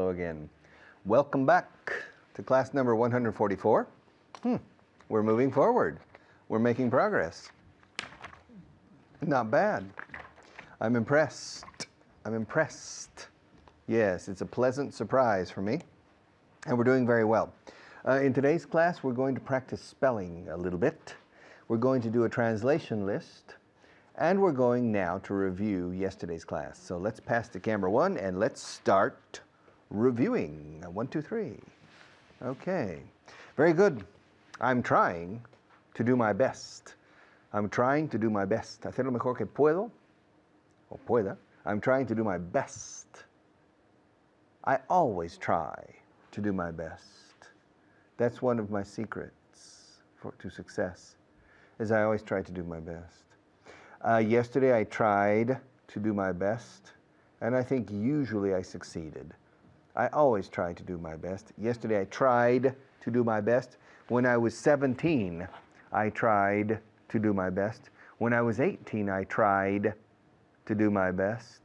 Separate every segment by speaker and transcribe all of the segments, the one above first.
Speaker 1: Hello again. Welcome back to class number 144. We're moving forward. We're making progress. Not bad. I'm impressed. I'm impressed. Yes, it's a pleasant surprise for me. And we're doing very well. In today's class, we're going to practice spelling a little bit. We're going to do a translation list. And we're going now to review yesterday's class. So let's pass to camera one and let's start reviewing. 1, 2, 3. Okay. Very good. I'm trying to do my best. I'm trying to do my best. Hacer lo mejor que puedo o pueda. I'm trying to do my best. I always try to do my best. That's one of my secrets to success, is I always try to do my best. Yesterday I tried to do my best, and I think usually I succeeded. I always try to do my best. Yesterday I tried to do my best. When I was 17, I tried to do my best. When I was 18, I tried to do my best.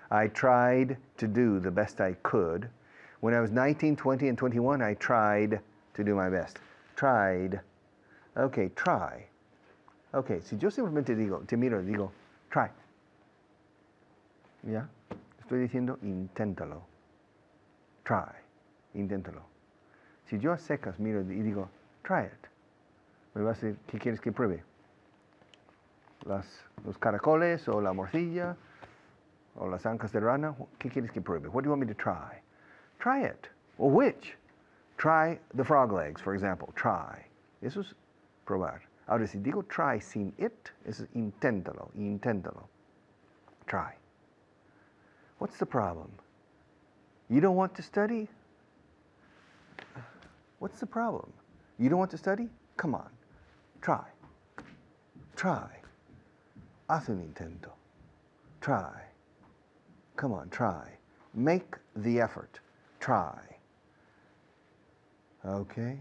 Speaker 1: I tried to do the best I could. When I was 19, 20, and 21, I tried to do my best. Tried. Okay, try. Okay, si yo simplemente te miro y digo, try. ¿Ya? Estoy diciendo, inténtalo. Try. Inténtalo. Si yo a secas miro y digo, try it, me va a decir, ¿qué quieres que pruebe? Los caracoles o la morcilla o las ancas de rana, ¿qué quieres que pruebe? What do you want me to try? Try it. Or which? Try the frog legs, for example. Try. Eso es probar. Ahora, si digo try sin it, eso es inténtalo, inténtalo. Try. What's the problem? You don't want to study? What's the problem? You don't want to study? Come on. Try. Try. Haz un intento. Try. Come on, try. Make the effort. Try. Okay.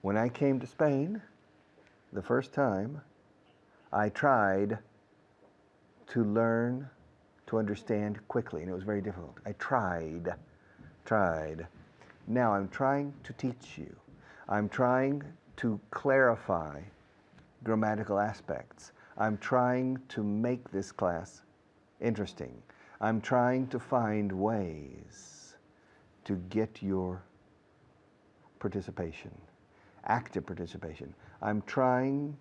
Speaker 1: When I came to Spain, the first time, I tried to learn to understand quickly, and it was very difficult. I tried. Now I'm trying to teach you. I'm trying to clarify grammatical aspects. I'm trying to make this class interesting. I'm trying to find ways to get your participation, active participation. I'm trying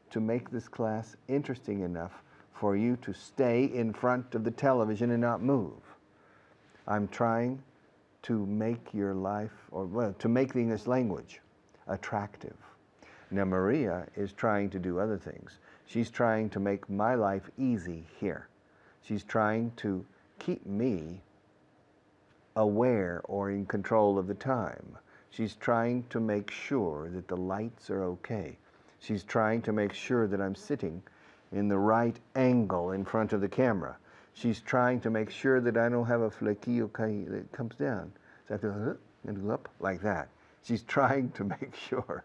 Speaker 1: to make this class interesting enough for you to stay in front of the television and not move. I'm trying to make your life, to make the English language attractive. Now Maria is trying to do other things. She's trying to make my life easy here. She's trying to keep me aware or in control of the time. She's trying to make sure that the lights are okay. She's trying to make sure that I'm sitting in the right angle in front of the camera. She's trying to make sure that I don't have a flequillo that comes down. So I have to go up like that. She's trying to make sure.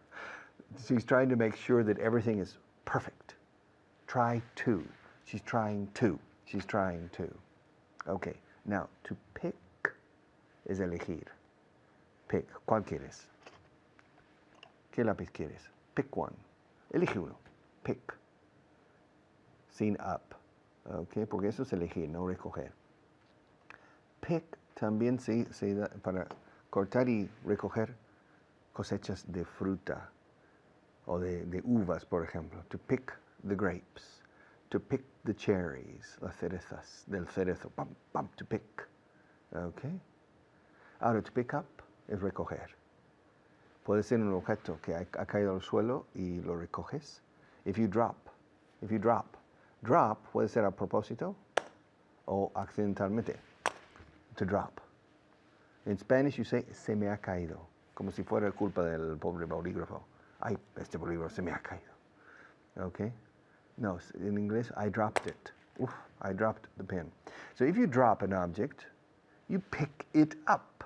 Speaker 1: She's trying to make sure that everything is perfect. Try to. She's trying to. She's trying to. Okay, now to pick is elegir. Pick. ¿Cuál quieres? ¿Qué lápiz quieres? Pick one. Elige uno. Pick. Sin up. Okay, porque eso es elegir, no recoger. Pick también se da para cortar y recoger cosechas de fruta o de uvas, por ejemplo. To pick the grapes. To pick the cherries, las cerezas del cerezo. Pam, pam, to pick. Okay. Ahora, to pick up es recoger. Puede ser un objeto que ha caído al suelo y lo recoges. If you drop. Drop puede ser a propósito o accidentalmente. To drop. In Spanish you say, se me ha caído. Como si fuera culpa del pobre bolígrafo. Ay, este bolígrafo se me ha caído. Okay? No, in English, I dropped it. Oof, I dropped the pen. So if you drop an object, you pick it up.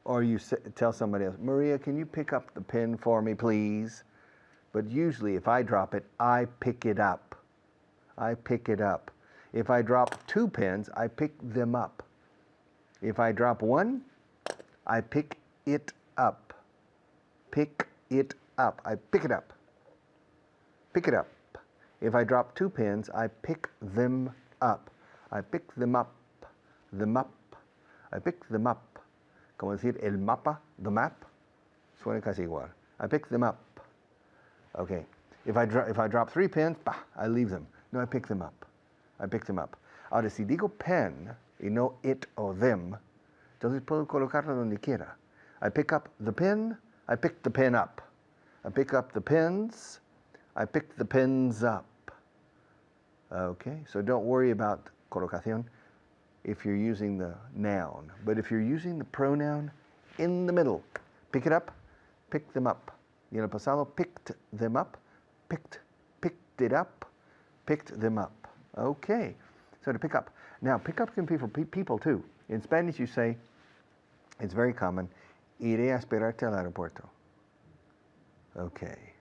Speaker 1: Or you tell somebody else, Maria, can you pick up the pen for me, please? But usually if I drop it, I pick it up. I pick it up. If I drop 2 pens, I pick them up. If I drop one, I pick it up. Pick it up. I pick it up. Pick it up. If I drop 2 pins, I pick them up. I pick them up. Them up. I pick them up. Como decir el mapa, the map. Suena casi igual. I pick them up. Okay. If I drop 3 pins, bah, I leave them. No, I pick them up. I pick them up. Ahora, si digo pen y no it o them, entonces puedo colocarlo donde quiera. I pick up the pen, I pick the pen up. I pick up the pens, I pick the pens up. Okay, so don't worry about colocación if you're using the noun. But if you're using the pronoun, in the middle, pick it up, pick them up. Y en el pasado, picked them up, picked it up, picked them up. Okay, so to pick up. Now, pick up can be for people too. In Spanish, you say, it's very common, iré a esperarte al aeropuerto. Okay.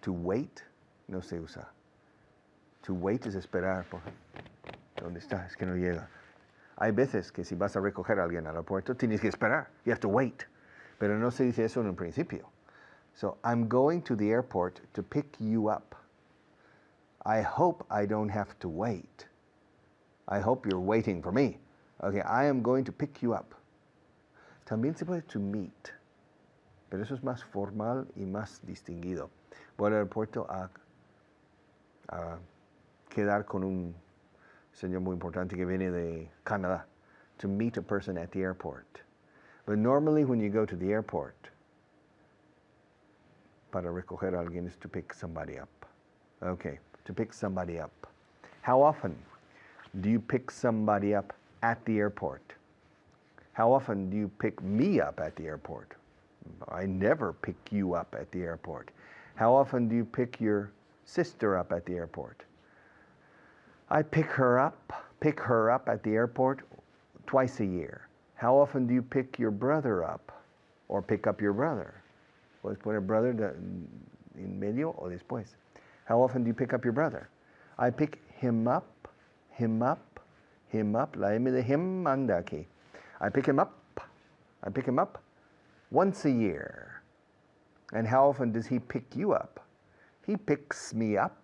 Speaker 1: To wait, no se usa. To wait es esperar. ¿Dónde está? Es que no llega. Hay veces que si vas a recoger a alguien al aeropuerto, tienes que esperar. You have to wait. Pero no se dice eso en un principio. So, I'm going to the airport to pick you up. I hope I don't have to wait. I hope you're waiting for me. Okay, I am going to pick you up. También se puede to meet, pero eso es más formal y más distinguido. Voy al aeropuerto a quedar con un señor muy importante que viene de Canadá, to meet a person at the airport. But normally when you go to the airport, para recoger a alguien is to pick somebody up. Okay, to pick somebody up. How often do you pick somebody up at the airport? How often do you pick me up at the airport? I never pick you up at the airport. How often do you pick your sister up at the airport? I pick her up at the airport twice a year. How often do you pick your brother up or pick up your brother? Puedes poner brother en medio o después. How often do you pick up your brother? I pick him up. La M de him anda aquí. I pick him up once a year. And how often does he pick you up? He picks me up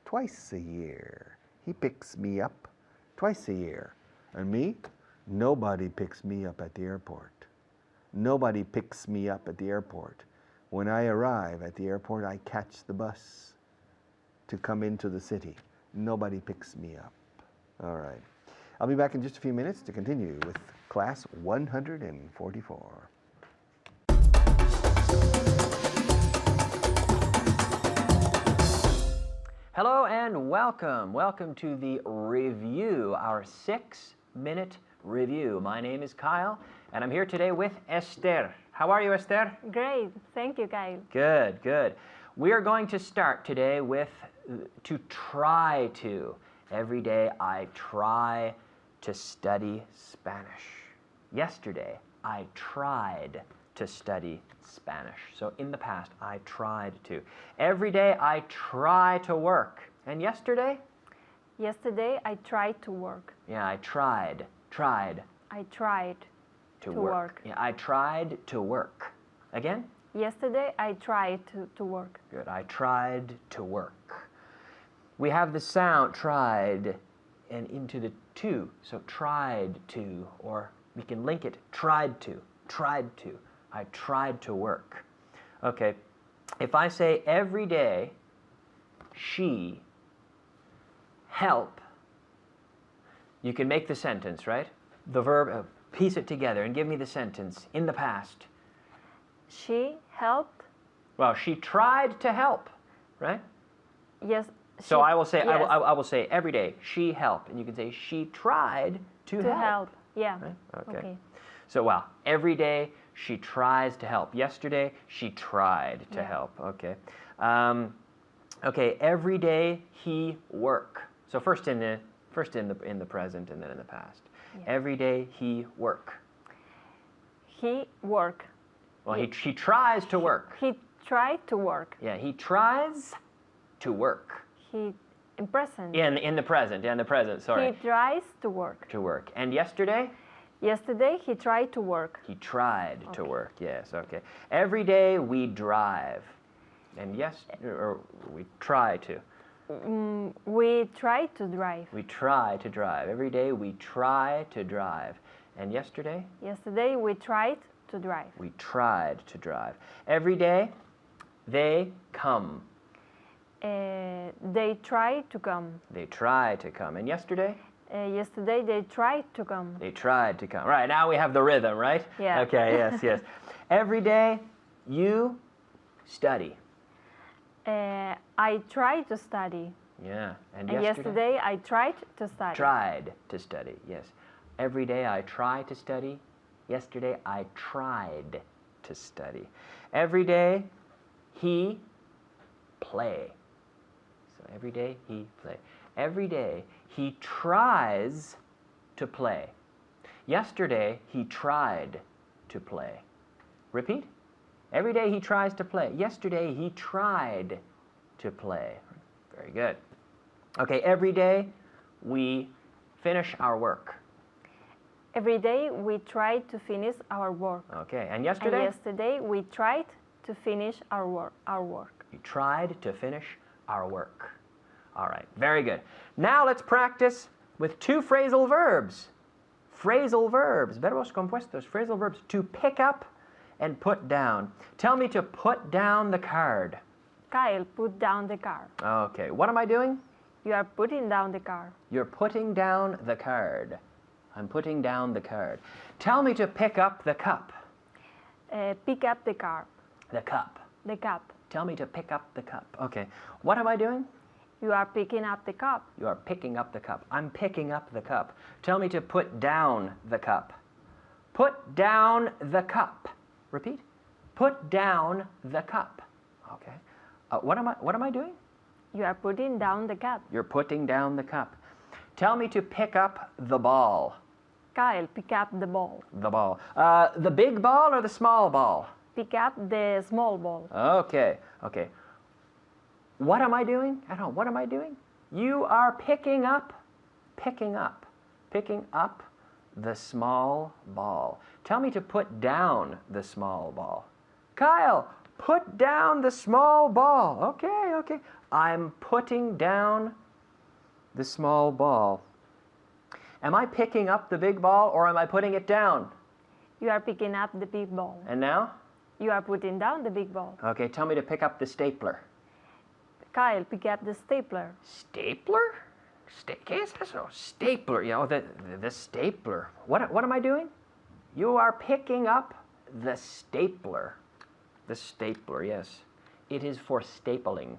Speaker 1: twice a year. He picks me up twice a year. And me? Nobody picks me up at the airport. Nobody picks me up at the airport. When I arrive at the airport, I catch the bus to come into the city. Nobody picks me up. All right. I'll be back in just a few minutes to continue with class 144.
Speaker 2: Hello and welcome. Welcome to the review, our 6-minute review. My name is Kyle, and I'm here today with Esther. How are you, Esther?
Speaker 3: Great. Thank you, Kyle.
Speaker 2: Good, good. We are going to start today with to try to. Every day I try to study Spanish. Yesterday, I tried to study Spanish. So in the past, I tried to. Every day, I try to work. And yesterday?
Speaker 3: Yesterday, I tried to work.
Speaker 2: Yeah, I tried.
Speaker 3: I tried
Speaker 2: to work. Yeah, I tried to work. Again?
Speaker 3: Yesterday, I tried to work.
Speaker 2: Good. I tried to work. We have the sound tried and into the to. So tried to, or we can link it tried to. I tried to work. Okay. If I say every day she help, you can make the sentence, right? The verb, piece it together and give me the sentence in the past.
Speaker 3: She helped.
Speaker 2: Well, she tried to help, right?
Speaker 3: Yes.
Speaker 2: So I will say,
Speaker 3: yes.
Speaker 2: I will say every day she helped, and you can say she tried to help.
Speaker 3: Yeah.
Speaker 2: Right? Okay. So every day she tries to help. Yesterday she tried to help. Okay. Okay. Every day he work. So first in the present and then in the past. Yeah. Every day he work.
Speaker 3: He work.
Speaker 2: Well, he tries to work.
Speaker 3: He tried to work.
Speaker 2: Yeah, he tries to work.
Speaker 3: He in present.
Speaker 2: In the present, sorry.
Speaker 3: He tries to work.
Speaker 2: And yesterday?
Speaker 3: Yesterday he tried to work.
Speaker 2: He tried to work. Yes, okay. Every day we drive. And yes, or we try to.
Speaker 3: We try to drive.
Speaker 2: We try to drive. Every day we try to drive. And yesterday?
Speaker 3: Yesterday we tried to drive.
Speaker 2: We tried to drive. Every day they come.
Speaker 3: They try to come.
Speaker 2: They try to come. And yesterday?
Speaker 3: Yesterday they tried to come.
Speaker 2: They tried to come. Right, now we have the rhythm, right?
Speaker 3: Yeah.
Speaker 2: Okay, yes, yes. Every day you study.
Speaker 3: I tried to study.
Speaker 2: Yeah. And
Speaker 3: And yesterday I tried to study.
Speaker 2: Tried to study, yes. Every day I try to study. Yesterday I tried to study. Every day he play. So every day he play. Every day he tries to play. Yesterday he tried to play. Repeat. Every day he tries to play. Yesterday he tried to play. Very good. Okay, every day we finish our work.
Speaker 3: Every day we try to finish our work.
Speaker 2: Okay, and
Speaker 3: And
Speaker 2: yesterday?
Speaker 3: yesterday we tried to finish our work.
Speaker 2: We tried to finish our work. All right, very good. Now let's practice with two phrasal verbs. Phrasal verbs, verbos compuestos, phrasal verbs, to pick up and put down. Tell me to put down the card.
Speaker 3: Kyle, put down the car.
Speaker 2: Okay, what am I doing?
Speaker 3: You are putting down the car.
Speaker 2: You're putting down the card. I'm putting down the card. Tell me to pick up the cup.
Speaker 3: Pick up the car.
Speaker 2: The cup.
Speaker 3: The cup.
Speaker 2: Tell me to pick up the cup. Okay, what am I doing?
Speaker 3: You are picking up the cup.
Speaker 2: You are picking up the cup. I'm picking up the cup. Tell me to put down the cup. Put down the cup. Repeat. Put down the cup. Okay. What am I doing?
Speaker 3: You are putting down the cup.
Speaker 2: You're putting down the cup. Tell me to pick up the ball.
Speaker 3: Kyle, pick up the ball.
Speaker 2: The ball. The big ball or the small ball?
Speaker 3: Pick up the small ball.
Speaker 2: Okay. Okay. What am I doing at home? What am I doing? You are picking up the small ball. Tell me to put down the small ball. Kyle, put down the small ball. Okay, okay. I'm putting down the small ball. Am I picking up the big ball or am I putting it down?
Speaker 3: You are picking up the big ball.
Speaker 2: And now?
Speaker 3: You are putting down the big ball.
Speaker 2: Okay, tell me to pick up the stapler.
Speaker 3: Kyle, pick up the stapler.
Speaker 2: Stapler? ¿Qué es eso? Stapler. You know, the stapler. What am I doing? You are picking up the stapler. The stapler, yes. It is for stapling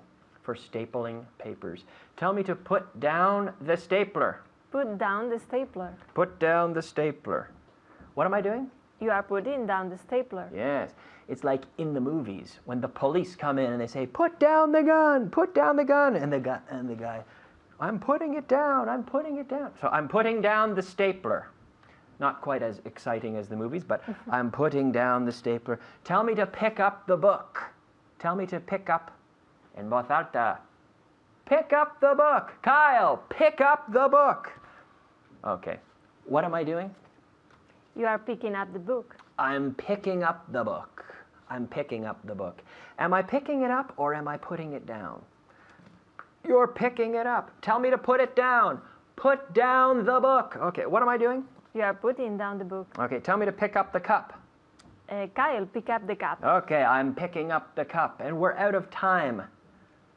Speaker 2: papers. Tell me to put down the stapler.
Speaker 3: Put down the stapler.
Speaker 2: Put down the stapler. What am I doing?
Speaker 3: You are putting down the stapler.
Speaker 2: Yes. It's like in the movies when the police come in and they say, "Put down the gun, put down the gun," and the guy, "I'm putting it down, I'm putting it down." So I'm putting down the stapler. Not quite as exciting as the movies, but I'm putting down the stapler. Tell me to pick up the book. Tell me to pick up en voz alta. Pick up the book. Kyle, pick up the book. Okay. What am I doing?
Speaker 3: You are picking up the book.
Speaker 2: I'm picking up the book. I'm picking up the book. Am I picking it up or am I putting it down? You're picking it up. Tell me to put it down. Put down the book. Okay, what am I doing?
Speaker 3: You are putting down the book.
Speaker 2: Okay, tell me to pick up the cup.
Speaker 3: Kyle, pick up the cup.
Speaker 2: Okay, I'm picking up the cup. And we're out of time.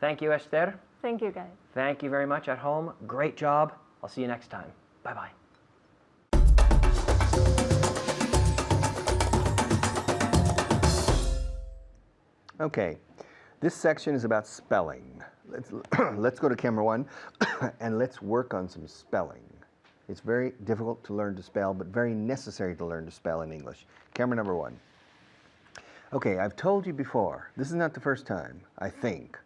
Speaker 2: Thank you, Esther.
Speaker 3: Thank you, Kyle.
Speaker 2: Thank you very much at home. Great job. I'll see you next time. Bye-bye.
Speaker 1: Okay, this section is about spelling. Let's go to camera one and let's work on some spelling. It's very difficult to learn to spell, but very necessary to learn to spell in English. Camera number one. Okay, I've told you before, this is not the first time, I think.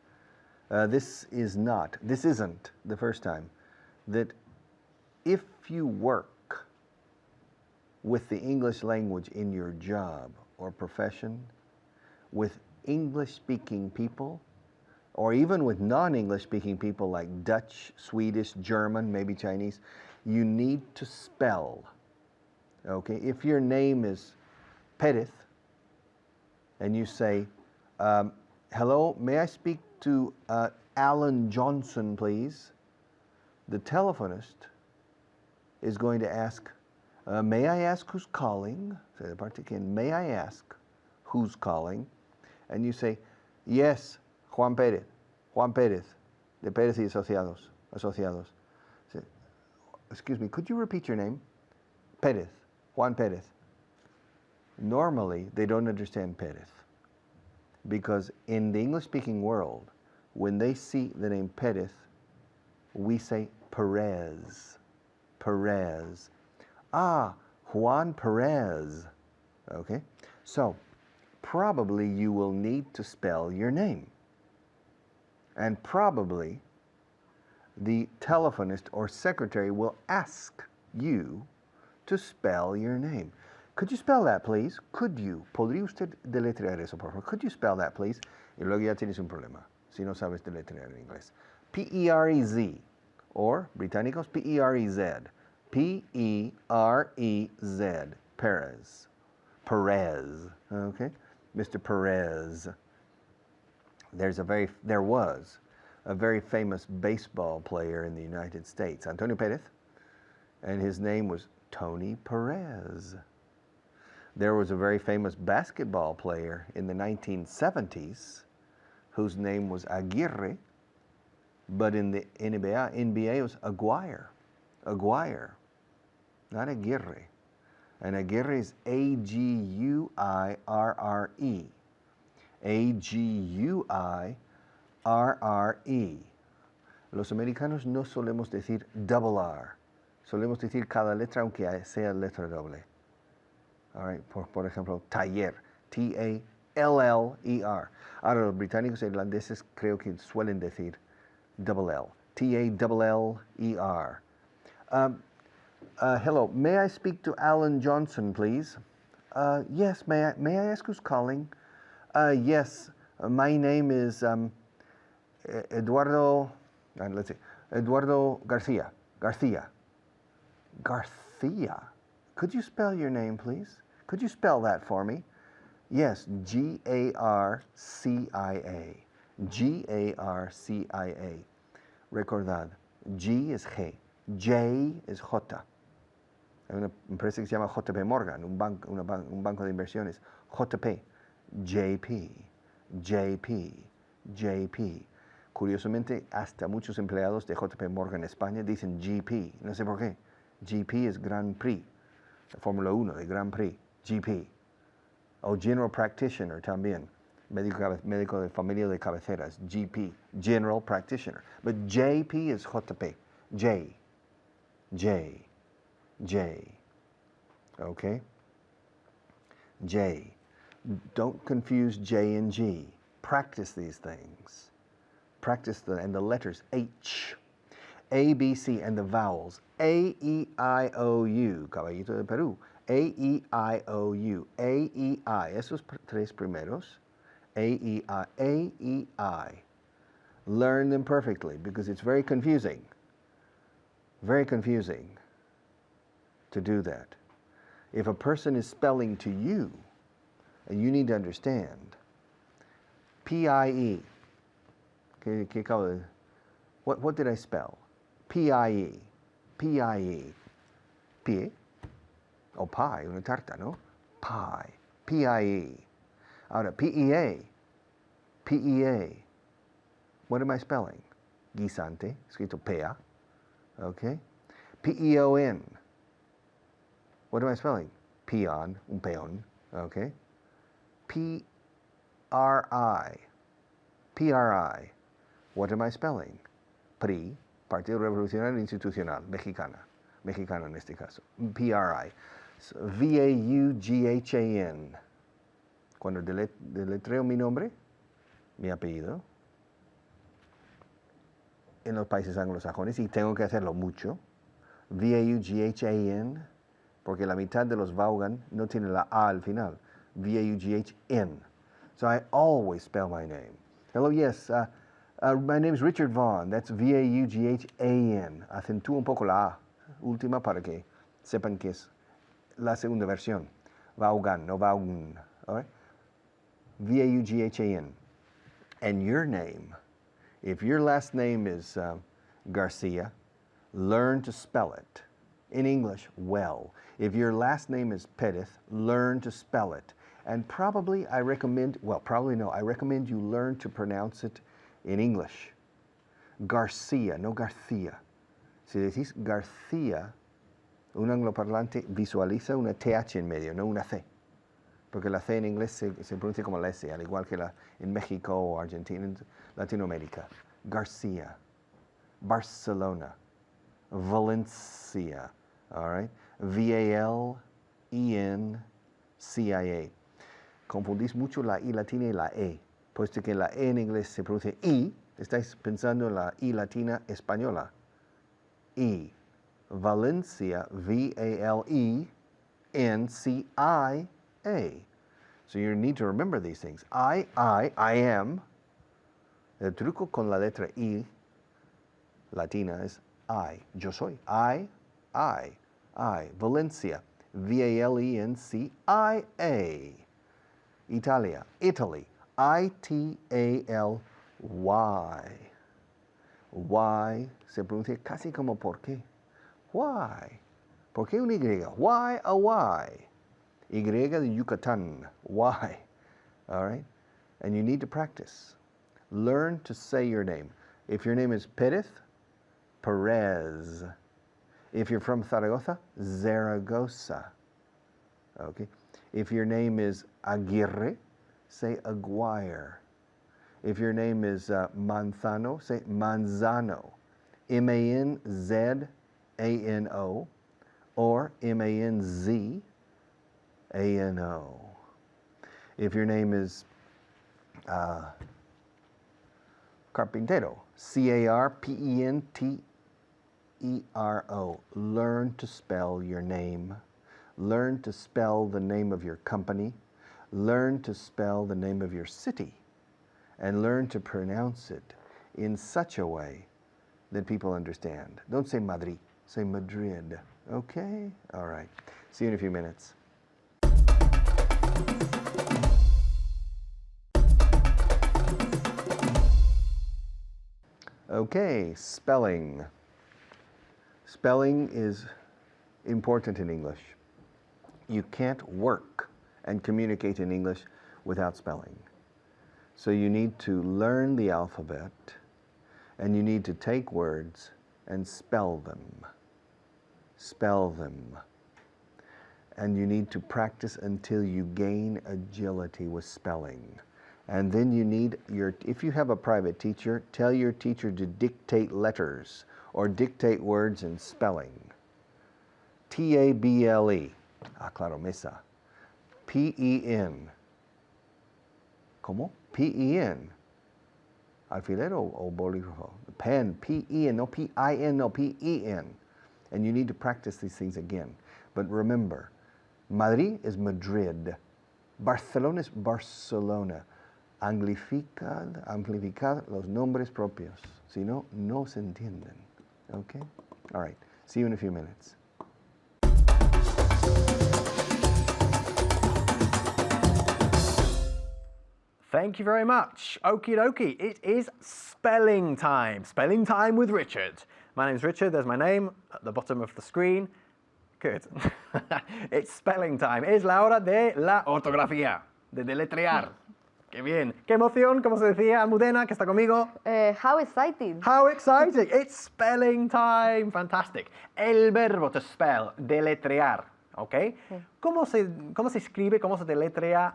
Speaker 1: This isn't the first time, that if you work with the English language in your job or profession, with English-speaking people, or even with non-English-speaking people like Dutch, Swedish, German, maybe Chinese, you need to spell. Okay, if your name is Perez, and you say, hello, may I speak to Alan Johnson, please? The telephonist is going to ask, may I ask who's calling? Say the part again, may I ask who's calling? And you say, yes, Juan Pérez, de Pérez y Asociados. Say, excuse me, could you repeat your name? Pérez, Juan Pérez. Normally, they don't understand Pérez because in the English-speaking world, when they see the name Pérez, we say Perez. Perez. Ah, Juan Perez. Okay? So, probably you will need to spell your name. And probably the telephonist or secretary will ask you to spell your name. Could you spell that, please? Could you? ¿Podría usted deletrear eso, por favor? Could you spell that, please? Y luego ya tienes un problema, si no sabes deletrear en inglés. P-E-R-E-Z, or, británicos, P-E-R-E-Z. P-E-R-E-Z, Perez. Perez, okay? Mr. Perez. There was a very famous baseball player in the United States, Antonio Perez, and his name was Tony Perez. There was a very famous basketball player in the 1970s whose name was Aguirre, but in the NBA it was Aguirre. Aguirre, not Aguirre. And Aguirre is A-G-U-I-R-R-E. A-G-U-I-R-R-E. Los americanos no solemos decir double R. Solemos decir cada letra aunque sea letra doble. All right, por ejemplo, taller, T-A-L-L-E-R. Ahora, los británicos e irlandeses creo que suelen decir double L, T-A-L-L-E-R. Hello, may I speak to Alan Johnson, please? Yes, may I ask who's calling? Yes, my name is Eduardo, let's see, Eduardo Garcia. Garcia. Could you spell your name, please? Could you spell that for me? Yes, G-A-R-C-I-A. G-A-R-C-I-A. Recordad, G is G, J is J. Hay una empresa que se llama JP Morgan, un banco de inversiones. JP, JP, JP, JP. Curiosamente, hasta muchos empleados de JP Morgan en España dicen GP. No sé por qué. GP es Grand Prix. Fórmula 1 de Grand Prix. GP. O General Practitioner también. Médico de familia de cabeceras. GP. General Practitioner. But JP is JP. J. J. J. Okay? J. Don't confuse J and G. Practice these things. Practice and the letters H. A, B, C, and the vowels. A, E, I, O, U. Caballito de Perú. A, E, I, O, U. A, E, I. Esos tres primeros. A, E, I. A, E, I. Learn them perfectly because it's very confusing. Very confusing to do that. If a person is spelling to you, and you need to understand, P-I-E. What did I spell? P-I-E. P-I-E. Pie? O pie, una tarta, no? Pie. P-I-E. Ahora, P-E-A. P-E-A. What am I spelling? Guisante, escrito pea. Okay? P-E-O-N. What am I spelling? Peon, un peón. Okay? P-R-I. P-R-I. What am I spelling? PRI, Partido Revolucionario Institucional, Mexicana. Mexicano en este caso. P-R-I. So, V-A-U-G-H-A-N. Cuando deletreo mi nombre, mi apellido, en los países anglosajones, y tengo que hacerlo mucho, V-A-U-G-H-A-N, porque la mitad de los Vaughan no tiene la A al final. V-A-U-G-H-N. So I always spell my name. Hello, yes, my name is Richard Vaughn. That's V-A-U-G-H-A-N. Acentúo un poco la A última para que sepan que es la segunda versión. Vaughan, no Vaughan. All right? Vaughan. And your name, if your last name is Garcia, learn to spell it. In English, well. If your last name is Perez, learn to spell it. And probably I recommend you learn to pronounce it in English. Garcia, no García. Si decís García, un angloparlante visualiza una TH en medio, no una C. Porque la C en inglés se pronuncia como la S, al igual que en México o Argentina, en Latinoamérica. Garcia, Barcelona, Valencia, all right? V-A-L-E-N-C-I-A. Confundís mucho la I latina y la E, puesto que la E en inglés se pronuncia I, estáis pensando en la I latina española. I. Valencia, V-A-L-E-N-C-I-A. So you need to remember these things. I am. El truco con la letra I latina es I. Yo soy. I. Valencia, V-A-L-E-N-C-I-A. Italia, Italy, I-T-A-L-Y. Y se pronuncia casi como ¿por qué? Why? ¿Por qué una Y? Why a Y? Y de Yucatán. Why? All right? And you need to practice. Learn to say your name. If your name is Perez, Perez. If you're from Zaragoza, Zaragoza. Okay? If your name is Aguirre, say Aguirre. If your name is Manzano, say Manzano. M-A-N-Z-A-N-O or M-A-N-Z-A-N-O. If your name is Carpintero, C-A-R-P-E-N-T-E-R-O. Learn to spell your name. Learn to spell the name of your company. Learn to spell the name of your city. And learn to pronounce it in such a way that people understand. Don't say Madrid, say Madrid. Okay? All right. See you in a few minutes. Okay, spelling. Spelling is important in English. You can't work and communicate in English without spelling. So you need to learn the alphabet, and you need to take words and spell them. Spell them. And you need to practice until you gain agility with spelling. And then you need if you have a private teacher, tell your teacher to dictate letters or dictate words in spelling. T-A-B-L-E. Ah, claro, mesa. P-E-N. ¿Cómo? P-E-N. Alfiler o bolígrafo? Pen. P-E-N. No P-I-N. No P-E-N. And you need to practice these things again. But remember, Madrid is Madrid. Barcelona es Barcelona. Amplificad los nombres propios. Si no, no se entienden. Okay? All right. See you in a few minutes.
Speaker 4: Thank you very much. Okie dokie. It is spelling time. Spelling time with Richard. My name's Richard. There's my name at the bottom of the screen. Good. It's spelling time. Es la hora de la ortografía, de deletrear. Qué bien. Qué emoción, como se decía Almudena, que está conmigo.
Speaker 5: How exciting.
Speaker 4: How exciting. It's spelling time. Fantastic. El verbo to spell, deletrear. ¿Ok?
Speaker 5: Sí.
Speaker 4: ¿Cómo se escribe, cómo se deletrea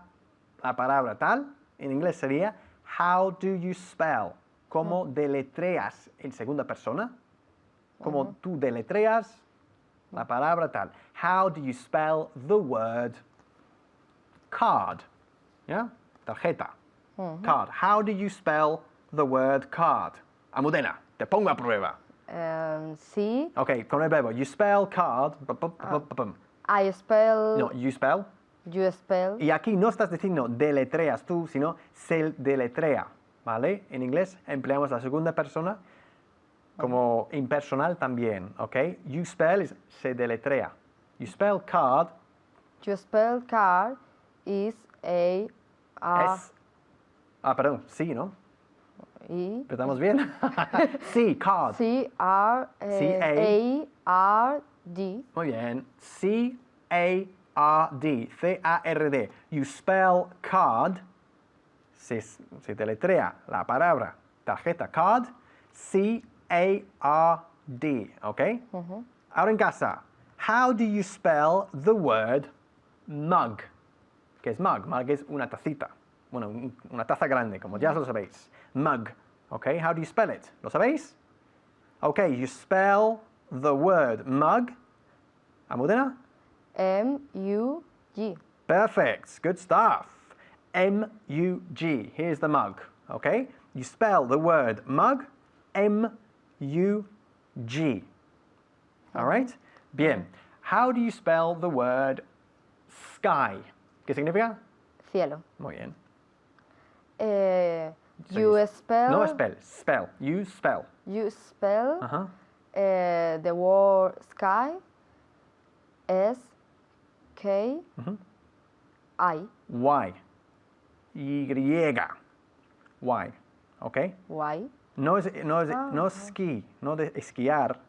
Speaker 4: la palabra tal? En inglés sería how do you spell? ¿Cómo deletreas en segunda persona? ¿Cómo tú deletreas la palabra tal? How do you spell the word card? ¿Ya? Tarjeta. Card. How do you spell the word card? Almudena, te pongo a prueba.
Speaker 5: Sí.
Speaker 4: Ok, con el verbo. You spell card.
Speaker 5: I spell.
Speaker 4: No, you spell.
Speaker 5: You spell.
Speaker 4: Y aquí no estás diciendo deletreas tú, sino se deletrea, ¿vale? En inglés empleamos la segunda persona como impersonal también, ¿ok? You spell es se deletrea. You spell card,
Speaker 5: You spell car is A R
Speaker 4: Es. Ah, perdón, sí, ¿no?
Speaker 5: E
Speaker 4: ¿Estamos bien? Sí, card.
Speaker 5: C R A R D.
Speaker 4: Muy bien. C-A-R-D. C-A-R-D. You spell card. Se deletrea la palabra tarjeta, card. C-A-R-D. ¿Ok? Ahora en casa. How do you spell the word mug? ¿Qué es mug? Mug es una tacita. Bueno, una taza grande, como ya lo sabéis. Mug. ¿Ok? How do you spell it? ¿Lo sabéis? Ok, you spell the word mug. Almudena?
Speaker 5: M-U-G.
Speaker 4: Perfect. Good stuff. M-U-G. Here's the mug. Okay? You spell the word mug. M-U-G. All right? Bien. How do you spell the word sky? ¿Qué significa?
Speaker 5: Cielo.
Speaker 4: Muy bien.
Speaker 5: You spell.
Speaker 4: No spell. Spell. You spell.
Speaker 5: You spell
Speaker 4: Uh-huh.
Speaker 5: the word sky. S K I
Speaker 4: Y. Y. Y. Okay?
Speaker 5: Y
Speaker 4: No es ski, no de esquiar.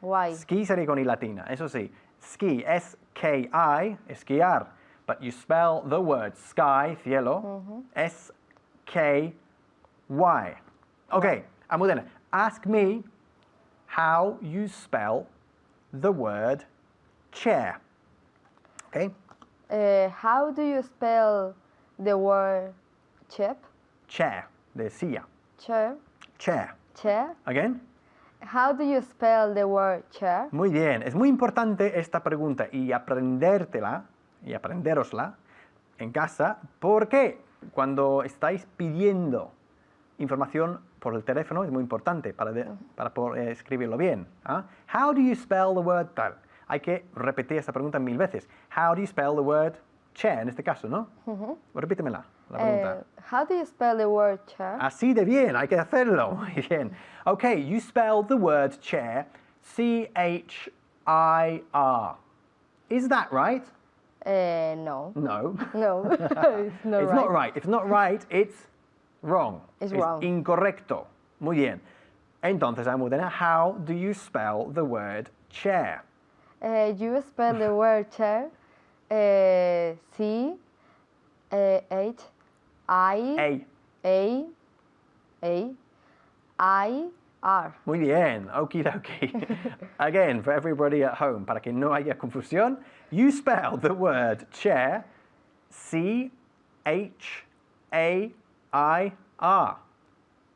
Speaker 5: Y.
Speaker 4: Ski sería con I latina, eso sí. Ski, S-K-I, esquiar. But you spell the word sky, cielo, S-K-Y. Okay, Almudena, ask me how you spell the word chair. Okay?
Speaker 5: How do you spell the word chip?
Speaker 4: Chair, de silla.
Speaker 5: Chair.
Speaker 4: Chair.
Speaker 5: Chair.
Speaker 4: Again?
Speaker 5: How do you spell the word chair?
Speaker 4: Muy bien, es muy importante esta pregunta y aprendértela y aprenderosla en casa porque cuando estáis pidiendo información por el teléfono es muy importante para poder escribirlo bien. ¿Ah? How do you spell the word tal? Hay que repetir esta pregunta 1000 veces. How do you spell the word chair en este caso, ¿no? Repítemela, la pregunta.
Speaker 5: How do you spell the word chair?
Speaker 4: Así de bien, hay que hacerlo. Muy bien. Okay, you spell the word chair C-H-I-R. Is that right?
Speaker 5: No.
Speaker 4: No.
Speaker 5: No, it's not
Speaker 4: It's
Speaker 5: right.
Speaker 4: not right. If it's not right, it's wrong.
Speaker 5: It's wrong.
Speaker 4: Incorrecto. Muy bien. Entonces, Almudena, how do you spell the word chair?
Speaker 5: You spell the word chair C H I
Speaker 4: A.
Speaker 5: I R.
Speaker 4: Muy bien. Okie dokie. Again, for everybody at home, para que no haya confusión, you spell the word chair C-H-A-I-R.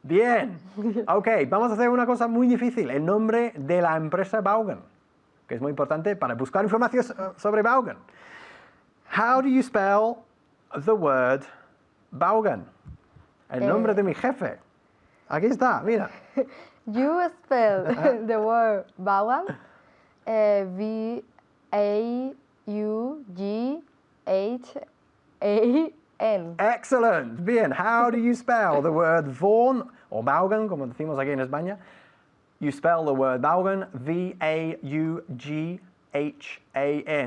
Speaker 4: Bien. Ok, vamos a hacer una cosa muy difícil. El nombre de la empresa Vaughan, que es muy importante para buscar información sobre Vaughan. How do you spell the word Vaughan? El nombre de mi jefe. Aquí está, mira.
Speaker 5: You spell the word Vaughan V-A-U-G-H-A-N.
Speaker 4: Excellent. Bien. How do you spell the word Vaughan, o Vaughan, como decimos aquí en España? You spell the word Vaughan, V-A-U-G-H-A-N.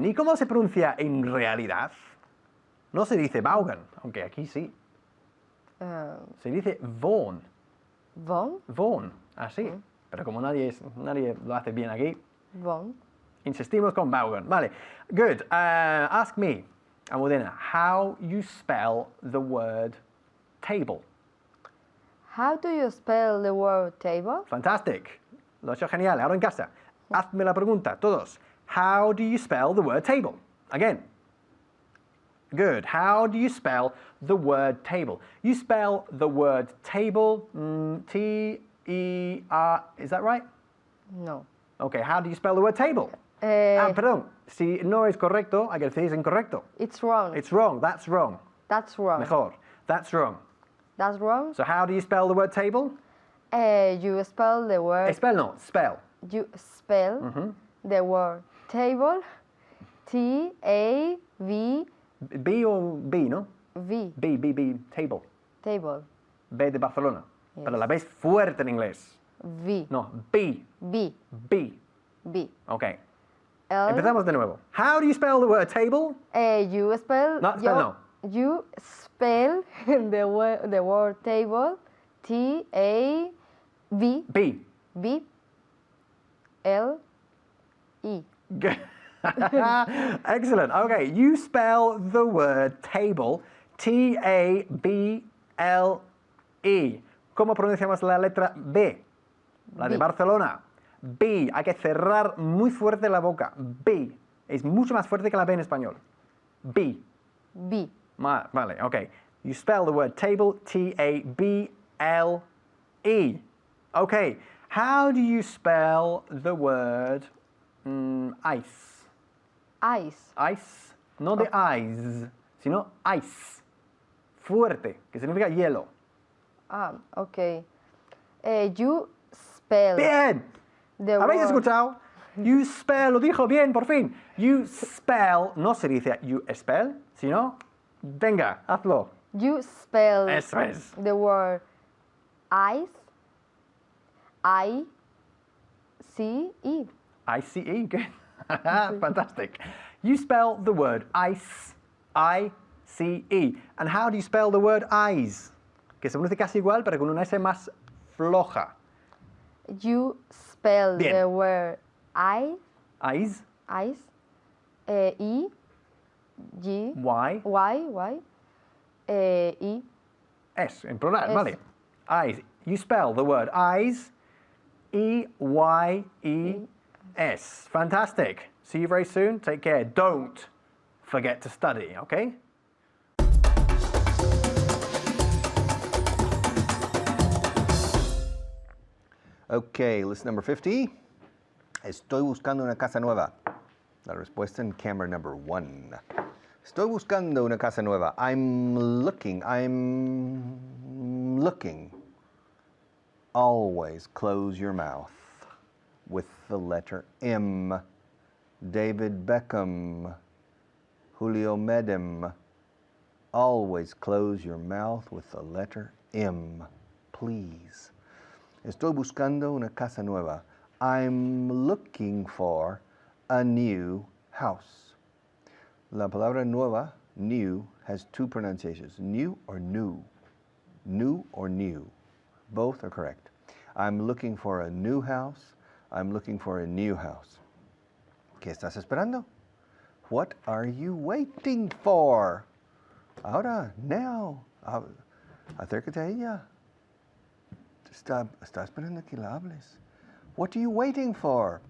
Speaker 4: ¿Y cómo se pronuncia en realidad? No se dice Vaughan, aunque aquí sí. Se dice Vaughan.
Speaker 5: Vaughan?
Speaker 4: Vaughan, así. Pero como nadie lo hace bien aquí,
Speaker 5: Vaughan.
Speaker 4: insistimos con Vaughan. Vale. Good. Ask me, Almudena, how you spell the word table.
Speaker 5: How do you spell the word table?
Speaker 4: Fantastic. Lo he hecho genial. Ahora en casa, hazme la pregunta, todos. How do you spell the word table? Again. Good. How do you spell the word table? You spell the word table, T-E-R, is that right?
Speaker 5: No.
Speaker 4: Okay, how do you spell the word table? Perdón, si no es correcto, hay que decir es incorrecto.
Speaker 5: It's wrong.
Speaker 4: It's wrong, that's wrong.
Speaker 5: That's wrong.
Speaker 4: Mejor, that's wrong.
Speaker 5: That's wrong.
Speaker 4: So how do you spell the word table?
Speaker 5: You spell the word.
Speaker 4: Spell no, spell.
Speaker 5: You spell the word table. T-A-V.
Speaker 4: B o B, ¿no?
Speaker 5: V.
Speaker 4: B, table.
Speaker 5: Table.
Speaker 4: B de Barcelona.
Speaker 5: Yes.
Speaker 4: Pero la B es fuerte en inglés.
Speaker 5: V.
Speaker 4: No, B,
Speaker 5: B.
Speaker 4: B.
Speaker 5: B.
Speaker 4: Okay. Empezamos de nuevo. How do you spell the word table?
Speaker 5: You spell
Speaker 4: No, spell no.
Speaker 5: You spell the word table TABLE.
Speaker 4: B. Good. Excellent. Okay, you spell the word table TABLE. ¿Cómo pronunciamos la letra B? La de
Speaker 5: B.
Speaker 4: Barcelona. B. Hay que cerrar muy fuerte la boca. B. Es mucho más fuerte que la B en español. B.
Speaker 5: B.
Speaker 4: Vale, okay. You spell the word table TABLE. Okay. How do you spell the word ice?
Speaker 5: Ice.
Speaker 4: Ice, no de ice, sino ice. Fuerte, que significa hielo.
Speaker 5: Okay. You spell
Speaker 4: Bien.
Speaker 5: the
Speaker 4: ¿Habéis
Speaker 5: word
Speaker 4: escuchado? You spell, lo dijo bien, por fin. You spell, no se dice you spell, sino, venga, hazlo.
Speaker 5: You spell
Speaker 4: Eso es.
Speaker 5: the word ice. ICE.
Speaker 4: ICE, good. Fantastic. You spell the word ice, ICE. And how do you spell the word eyes? Que se pronuncia casi igual, pero con una S más floja.
Speaker 5: You spell
Speaker 4: Bien.
Speaker 5: the word I,
Speaker 4: Eyes,
Speaker 5: ice, E, G,
Speaker 4: Y,
Speaker 5: Y, E,
Speaker 4: S, en plural,
Speaker 5: S.
Speaker 4: vale. Eyes. You spell the word eyes, E-Y-E-S. Fantastic. See you very soon. Take care. Don't forget to study, okay?
Speaker 1: Okay, list number 50. Estoy buscando una casa nueva. La respuesta en camera number 1. Estoy buscando una casa nueva. I'm looking. Always close your mouth with the letter M. David Beckham. Julio Medem. Always close your mouth with the letter M. Please. Estoy buscando una casa nueva. I'm looking for a new house. La palabra nueva, new, has two pronunciations, new or new. New or new. Both are correct. I'm looking for a new house. I'm looking for a new house. ¿Qué estás esperando? What are you waiting for? Ahora, now. Acércate a ella. Está esperando que la hables. What are you waiting for?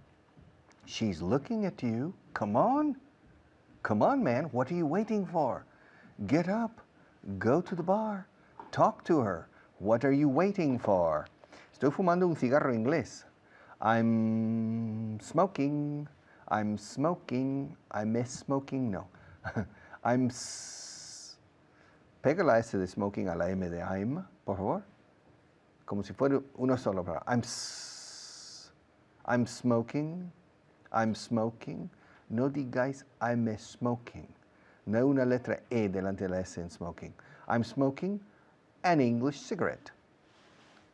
Speaker 1: She's looking at you. Come on. Come on, man. What are you waiting for? Get up. Go to the bar. Talk to her. What are you waiting for? Estoy fumando un cigarro inglés. I'm smoking. I'm smoking. I miss smoking. No. Pega la S de smoking a la M de I'm, por favor. Como si fuera una sola palabra. I'm smoking. I'm smoking. No digáis I'm smoking. No una letra E delante de la S en smoking. I'm smoking an English cigarette.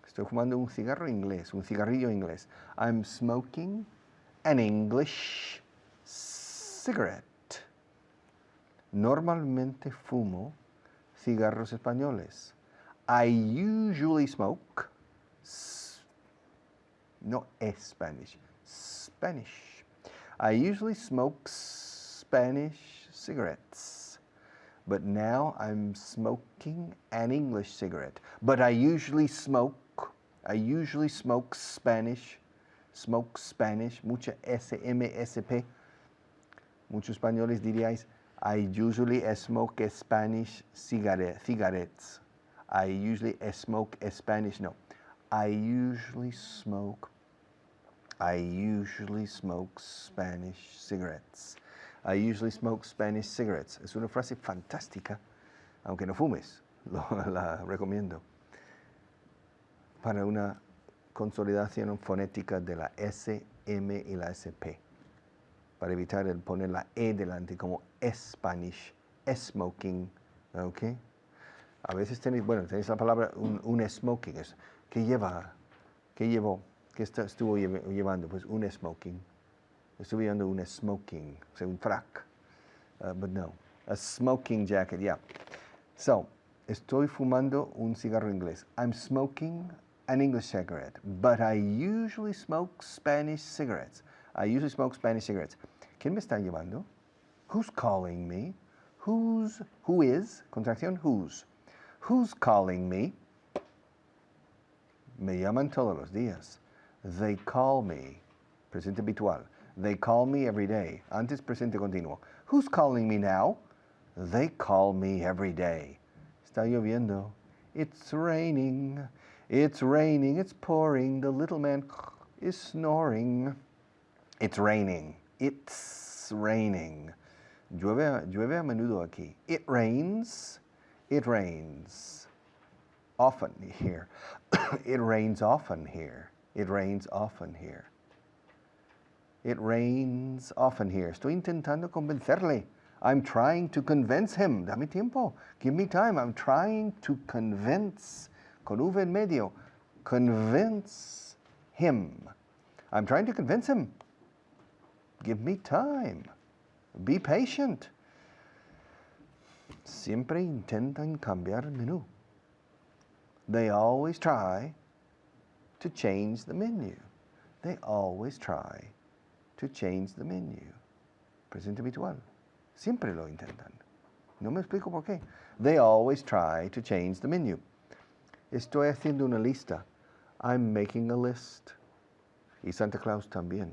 Speaker 1: Estoy fumando un cigarro inglés, un cigarrillo inglés. I'm smoking an English cigarette. Normalmente fumo cigarros españoles. I usually smoke, no Spanish, Spanish. I usually smoke Spanish cigarettes, but now I'm smoking an English cigarette. But I usually smoke Spanish, mucha SMSP. Muchos españoles diríais, I usually smoke Spanish cigarettes. I usually smoke Spanish, no. I usually smoke Spanish cigarettes. I usually smoke Spanish cigarettes. Es una frase fantástica, aunque no fumes, la recomiendo. Para una consolidación fonética de la S, M y la SP. Para evitar el poner la E delante como Spanish, smoking, ¿ok? A veces tenéis la palabra un smoking. ¿Qué llevó? ¿Qué estuvo llevando? Pues un smoking. Estoy viendo un smoking, o sea, un frac. But no, a smoking jacket, yeah. So, estoy fumando un cigarro inglés. I'm smoking an English cigarette, but I usually smoke Spanish cigarettes. I usually smoke Spanish cigarettes. ¿Quién me está llamando? Who's calling me? Who is, contracción, whose. Who's calling me? Me llaman todos los días. They call me. Presente habitual. They call me every day. Antes presente continuo. Who's calling me now? They call me every day. Está lloviendo. It's raining. It's raining. It's pouring. The little man is snoring. It's raining. It's raining. Llueve a menudo aquí. It rains. It rains. Often here. It rains often here. It rains often here. It rains often here. Estoy intentando convencerle. I'm trying to convince him. Dame tiempo. Give me time. I'm trying to convince. Con V en medio. Convince him. I'm trying to convince him. Give me time. Be patient. Siempre intentan cambiar el menú. They always try to change the menu. They always try to change the menu. Presente habitual. Siempre lo intentan. No me explico por qué. They always try to change the menu. Estoy haciendo una lista. I'm making a list. Y Santa Claus también.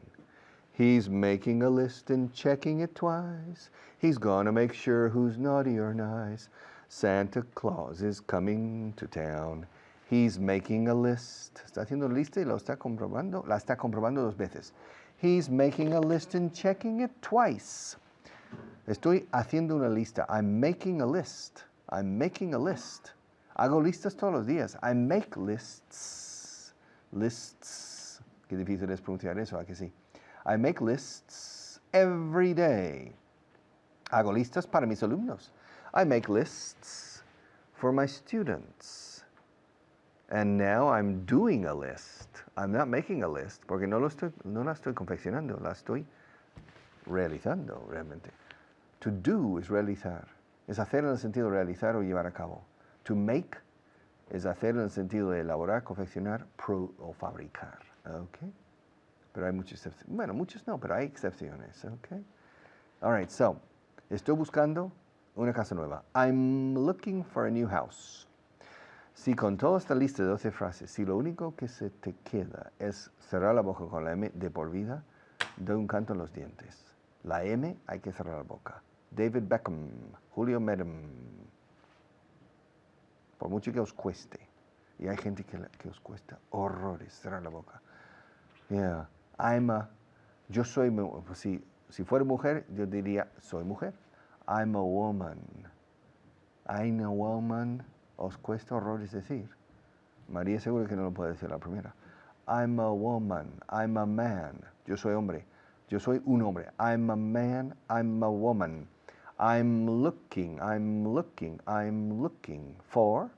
Speaker 1: He's making a list and checking it twice. He's gonna make sure who's naughty or nice. Santa Claus is coming to town. He's making a list. Está haciendo una lista y lo está comprobando. La está comprobando dos veces. He's making a list and checking it twice. Estoy haciendo una lista. I'm making a list. I'm making a list. Hago listas todos los días. I make lists. Lists. Qué difícil es pronunciar eso, ¿a que sí? I make lists every day. Hago listas para mis alumnos. I make lists for my students. And now I'm doing a list. I'm not making a list porque no la estoy confeccionando, la estoy realizando realmente. To do es realizar. Es hacer en el sentido de realizar o llevar a cabo. To make es hacer en el sentido de elaborar, confeccionar, o fabricar. Okay? Pero hay muchas excepciones. Bueno, muchas no, pero hay excepciones. Okay? All right, so, estoy buscando una casa nueva. I'm looking for a new house. Si con toda esta lista de 12 frases, si lo único que se te queda es cerrar la boca con la M de por vida, doy un canto en los dientes. La M hay que cerrar la boca. David Beckham, Julio Medem. Por mucho que os cueste. Y hay gente que os cuesta horrores cerrar la boca. Yeah. Yo soy, si fuera mujer, yo diría, soy mujer. I'm a woman. I'm a woman. Os cuesta horrores decir. María seguro que no lo puede decir la primera. I'm a woman. I'm a man. Yo soy hombre. Yo soy un hombre. I'm a man. I'm a woman. I'm looking for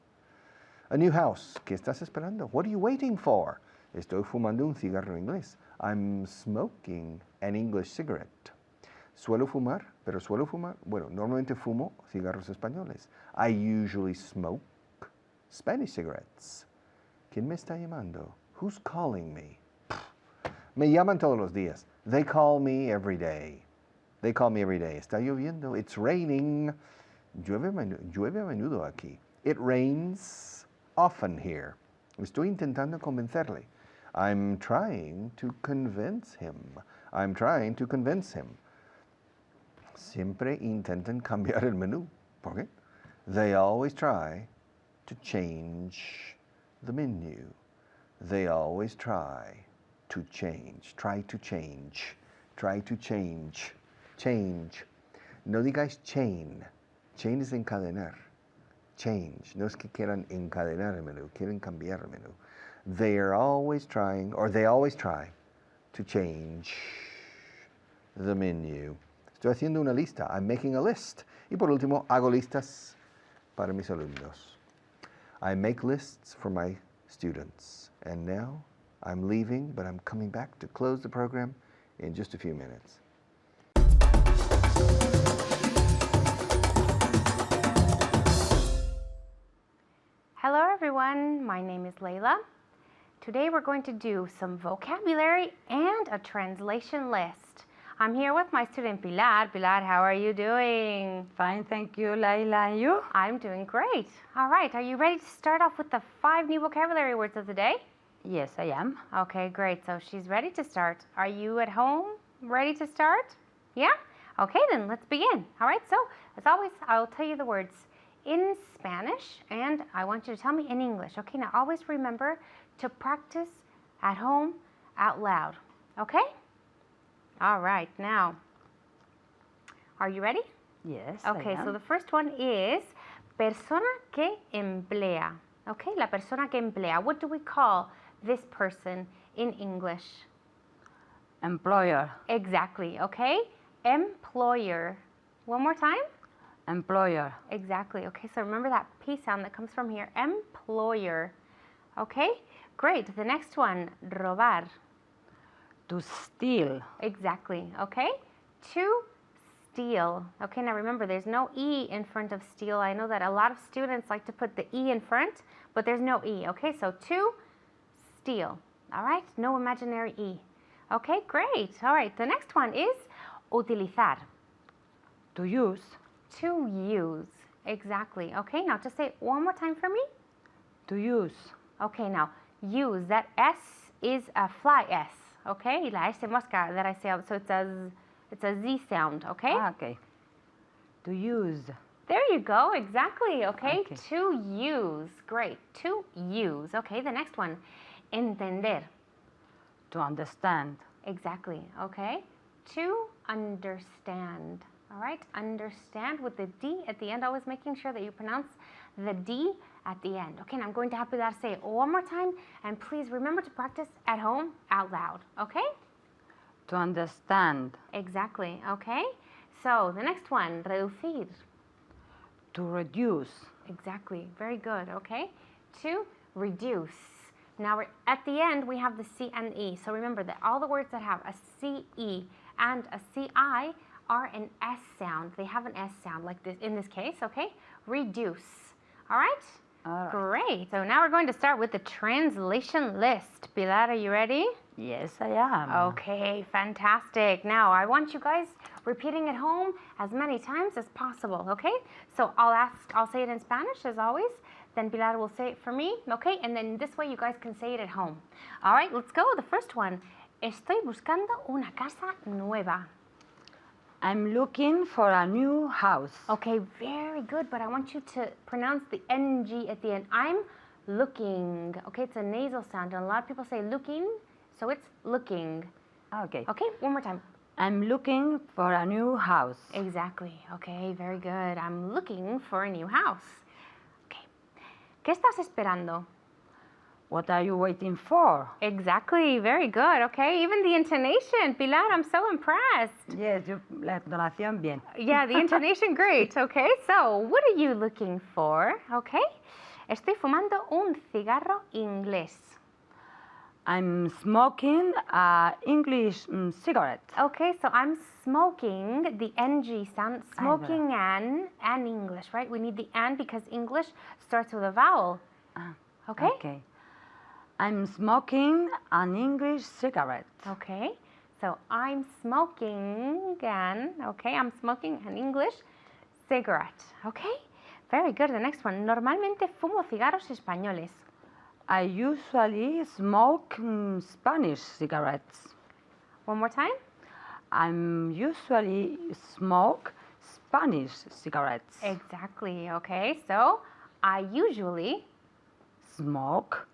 Speaker 1: a new house. ¿Qué estás esperando? What are you waiting for? Estoy fumando un cigarro inglés. I'm smoking an English cigarette. Suelo fumar, bueno, normalmente fumo cigarros españoles. I usually smoke Spanish cigarettes. ¿Quién me está llamando? Who's calling me? Me llaman todos los días. They call me every day. They call me every day. Está lloviendo. It's raining. Llueve a menudo aquí. It rains often here. Estoy intentando convencerle. I'm trying to convince him. I'm trying to convince him. Siempre intentan cambiar el menú. ¿Por qué? They always try to change the menu. They always try to change. Try to change. Try to change. Change. No digáis chain. Chain es encadenar. Change. No es que quieran encadenar el menú, quieren cambiar el menú. They are always trying, or they always try to change the menu. Estoy haciendo una lista. I'm making a list. Y por último, hago listas para mis alumnos. I make lists for my students. And now I'm leaving, but I'm coming back to close the program in just a few minutes.
Speaker 3: Hello everyone, my name is Layla. Today we're going to do some vocabulary and a translation list. I'm here with my student Pilar. Pilar, how are you doing?
Speaker 6: Fine, thank you, Laila. And you?
Speaker 3: I'm doing great. All right, are you ready to start off with the 5 new vocabulary words of the day?
Speaker 6: Yes, I am.
Speaker 3: Okay, great. So she's ready to start. Are you at home ready to start? Yeah? Okay, then let's begin. All right, so as always, I'll tell you the words in Spanish and I want you to tell me in English. Okay, now always remember to practice at home out loud. Okay? All right, now, are you ready?
Speaker 6: Yes, I
Speaker 3: Okay,
Speaker 6: am.
Speaker 3: so the first one is persona que emplea. Okay, la persona que emplea. What do we call this person in English?
Speaker 6: Employer.
Speaker 3: Exactly, okay? Employer. One more time?
Speaker 6: Employer.
Speaker 3: Exactly, okay, so remember that P sound that comes from here. Employer. Okay, great. The next one, robar.
Speaker 6: To steal.
Speaker 3: Exactly, okay? To steal. Okay, now remember there's no E in front of steal. I know that a lot of students like to put the E in front, but there's no E, okay? So to steal, all right? No imaginary E. Okay, great. All right, the next one is utilizar.
Speaker 6: To use.
Speaker 3: To use, exactly. Okay, now just say it one more time for me.
Speaker 6: To use.
Speaker 3: Okay, now use, that S is a fly S, okay? Y la S mosca that I say out, so it's a Z sound, okay?
Speaker 6: Ah, okay. To use.
Speaker 3: There you go, exactly, okay?
Speaker 6: Okay.
Speaker 3: To use, great. To use, okay? The next one, entender.
Speaker 6: To understand.
Speaker 3: Exactly, okay? To understand, all right? Understand with the D at the end, always making sure that you pronounce the D at the end. Okay, now I'm going to have Pilar say it one more time, and please remember to practice at home out loud, okay?
Speaker 6: To understand.
Speaker 3: Exactly, okay? So the next one, reducir.
Speaker 6: To reduce.
Speaker 3: Exactly, very good, okay? To reduce. Now at the end we have the C and E. So remember that all the words that have a CE and a CI are an S sound. They have an S sound like this in this case, okay? Reduce. All right?
Speaker 6: All right.
Speaker 3: Great. So now we're going to start with the translation list. Pilar, are you ready?
Speaker 6: Yes, I am.
Speaker 3: Okay, fantastic. Now I want you guys repeating at home as many times as possible, okay? So I'll say it in Spanish as always, then Pilar will say it for me, okay? And then this way you guys can say it at home. All right, let's go. The first one. Estoy buscando una casa nueva.
Speaker 6: I'm looking for a new house.
Speaker 3: Okay, very good, but I want you to pronounce the NG at the end. I'm looking, okay? It's a nasal sound, and a lot of people say looking, so it's looking.
Speaker 6: Okay.
Speaker 3: Okay, one more time.
Speaker 6: I'm looking for a new house.
Speaker 3: Exactly. Okay, very good. I'm looking for a new house. Okay. ¿Qué estás esperando?
Speaker 6: What are you waiting for?
Speaker 3: Exactly. Very good. Okay. Even the intonation, Pilar, I'm so impressed.
Speaker 6: Yes, la entonación bien.
Speaker 3: Yeah, the intonation, great. Okay. So, what are you looking for? Okay. Estoy fumando un cigarro inglés.
Speaker 6: I'm smoking English cigarette.
Speaker 3: Okay, so I'm smoking, the NG sound, smoking an English, right? We need the an because English starts with a vowel. Okay?
Speaker 6: Okay. I'm smoking an English cigarette.
Speaker 3: Okay, so I'm smoking I'm smoking an English cigarette. Okay, very good. The next one. Normalmente fumo cigarros españoles.
Speaker 6: I usually smoke Spanish cigarettes.
Speaker 3: One more time.
Speaker 6: I'm usually smoke Spanish cigarettes.
Speaker 3: Exactly. Okay, so I usually
Speaker 6: Smoke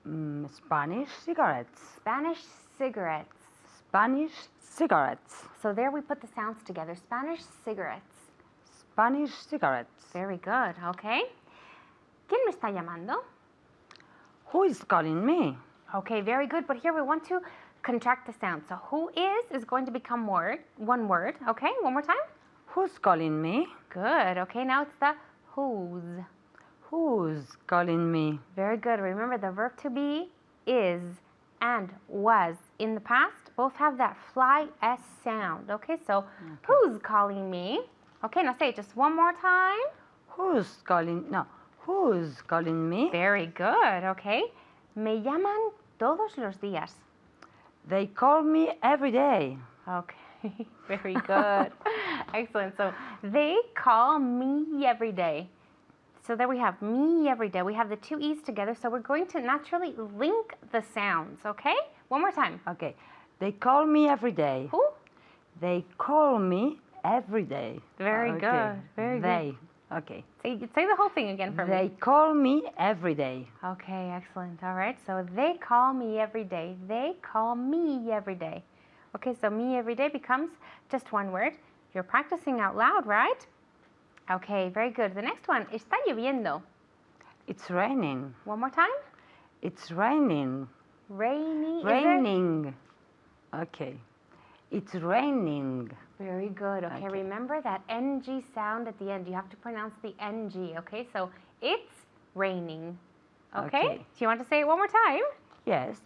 Speaker 6: Spanish cigarettes.
Speaker 3: Spanish cigarettes.
Speaker 6: Spanish cigarettes.
Speaker 3: So there we put the sounds together. Spanish cigarettes.
Speaker 6: Spanish cigarettes.
Speaker 3: Very good. Okay. ¿Quién me está llamando?
Speaker 6: Who is calling me?
Speaker 3: Okay, very good. But here we want to contract the sound. So who is going to become one word. Okay, one more time.
Speaker 6: Who's calling me?
Speaker 3: Good. Okay, now it's the whose.
Speaker 6: Who's calling me?
Speaker 3: Very good. Remember the verb to be is and was in the past both have that fly S sound. Okay, so who's calling me? Okay, now say it just one more time.
Speaker 6: Who's calling? No. Who's calling me?
Speaker 3: Very good, okay. Me llaman todos los días.
Speaker 6: They call me every day.
Speaker 3: Okay, very good. Excellent. So they call me every day. So there we have me every day. We have the two E's together. So we're going to naturally link the sounds, okay? One more time.
Speaker 6: Okay. They call me every day.
Speaker 3: Who?
Speaker 6: They call me every day.
Speaker 3: Very
Speaker 6: Okay.
Speaker 3: good. Very good.
Speaker 6: They. Okay.
Speaker 3: Say the whole thing again for
Speaker 6: They
Speaker 3: me.
Speaker 6: call me every day.
Speaker 3: Okay, excellent. All right. So they call me every day. They call me every day. Okay, so me every day becomes just one word. You're practicing out loud, right? Okay, very good. The next one, está lloviendo.
Speaker 6: It's raining.
Speaker 3: One more time.
Speaker 6: It's raining.
Speaker 3: Rainy. is it?
Speaker 6: Raining. Okay. It's raining.
Speaker 3: Very good. Okay,
Speaker 6: Okay.
Speaker 3: remember that NG sound at the end. You have to pronounce the NG. Okay, so it's raining. Okay?
Speaker 6: Okay.
Speaker 3: Do you want to say it one more time?
Speaker 6: Yes.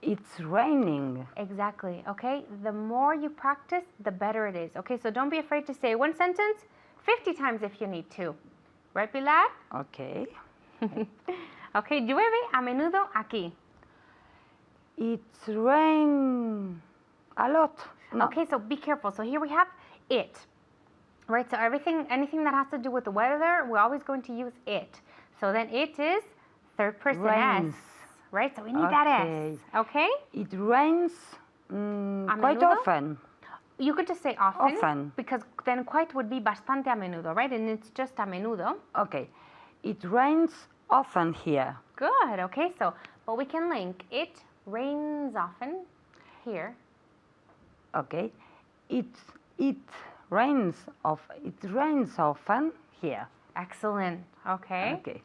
Speaker 6: It's raining.
Speaker 3: Exactly. Okay, the more you practice, the better it is. Okay, so don't be afraid to say one sentence 50 times if you need to. Right, Pilar?
Speaker 6: Okay.
Speaker 3: Okay, llueve a menudo aquí.
Speaker 6: It's rain a lot. No.
Speaker 3: Okay, so be careful. So here we have it. Right, so anything that has to do with the weather, we're always going to use it. So then it is third person
Speaker 6: Rains.
Speaker 3: S. Right, so we need that S.
Speaker 6: Okay.
Speaker 3: Okay?
Speaker 6: It rains
Speaker 3: A
Speaker 6: quite
Speaker 3: menudo?
Speaker 6: often.
Speaker 3: You could just say often.
Speaker 6: Often.
Speaker 3: Because then quite would be bastante a menudo, right? And it's just a menudo.
Speaker 6: Okay. It rains often here.
Speaker 3: Good, okay, so, but we can link it rains often here.
Speaker 6: Okay. It rains often here.
Speaker 3: Excellent, okay.
Speaker 6: Okay.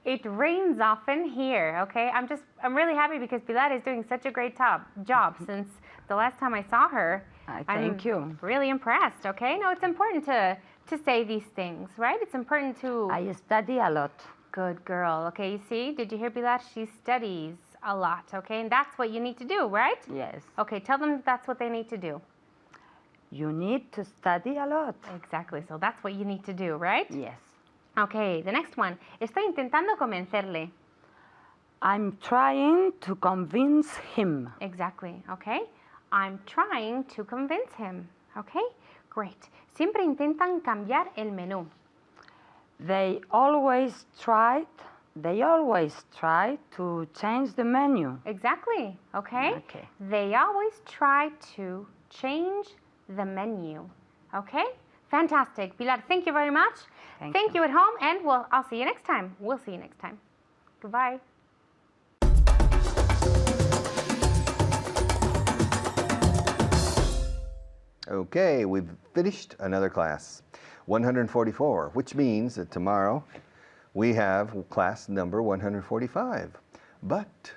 Speaker 3: It rains often here, okay? I'm really happy because Pilar is doing such a great job since the last time I saw her.
Speaker 6: Thank you.
Speaker 3: Really impressed, okay? No, it's important to say these things, right? It's important to...
Speaker 6: I study a lot.
Speaker 3: Good girl, okay, you see? Did you hear Pilar? She studies a lot, okay? And that's what you need to do, right?
Speaker 6: Yes.
Speaker 3: Okay, tell them that's what they need to do.
Speaker 6: You need to study a lot.
Speaker 3: Exactly, so that's what you need to do, right?
Speaker 6: Yes.
Speaker 3: Okay, the next one. Estoy intentando convencerle.
Speaker 6: I'm trying to convince him.
Speaker 3: Exactly, okay? I'm trying to convince him, okay? Great. Siempre intentan cambiar el menú.
Speaker 6: They always try to change the menu.
Speaker 3: Exactly, okay?
Speaker 6: Okay.
Speaker 3: They always try to change the menu, okay? Fantastic. Pilar, thank you very much.
Speaker 6: Thank
Speaker 3: you at home, and I'll see you next time. We'll see you next time. Goodbye.
Speaker 1: Okay, we've finished another class, 144, which means that tomorrow we have class number 145. But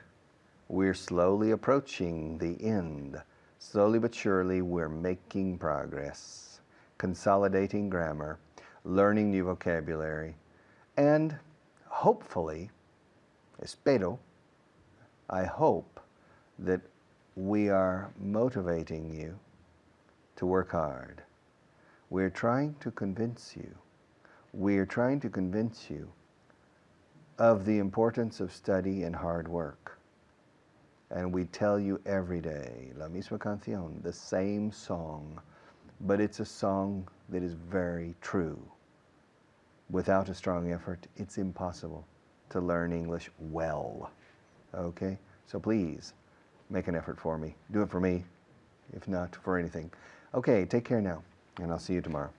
Speaker 1: we're slowly approaching the end. Slowly but surely, we're making progress, consolidating grammar, learning new vocabulary, and hopefully, espero, I hope that we are motivating you to work hard. We're trying to convince you. We're trying to convince you of the importance of study and hard work. And we tell you every day, la misma canción, the same song, but it's a song that is very true. Without a strong effort, it's impossible to learn English well. Okay? So please, make an effort for me. Do it for me, if not for anything. Okay, take care now, and I'll see you tomorrow.